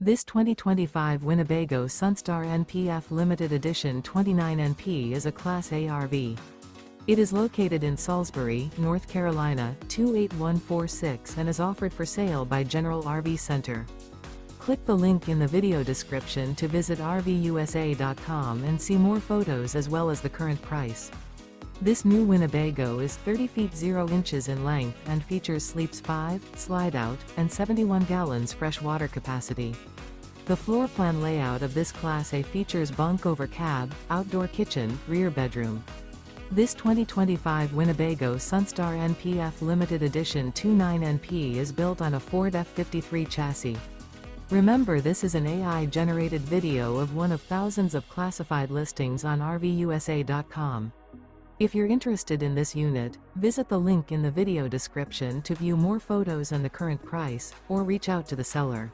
This 2025 Winnebago Sunstar NPF Limited Edition 29NP is a Class A RV. It is located in Salisbury, North Carolina, 28146 and is offered for sale by General RV Center. Click the link in the video description to visit RVUSA.com and see more photos as well as the current price. This new Winnebago is 30 feet 0 inches in length and features sleeps 5, slide-out, and 71 gallons fresh water capacity. The floor plan layout of this Class A features bunk over cab, outdoor kitchen, rear bedroom. This 2025 Winnebago Sunstar NPF Limited Edition 29NP is built on a Ford F53 chassis. Remember, this is an AI-generated video of one of thousands of classified listings on RVUSA.com. If you're interested in this unit, visit the link in the video description to view more photos and the current price, or reach out to the seller.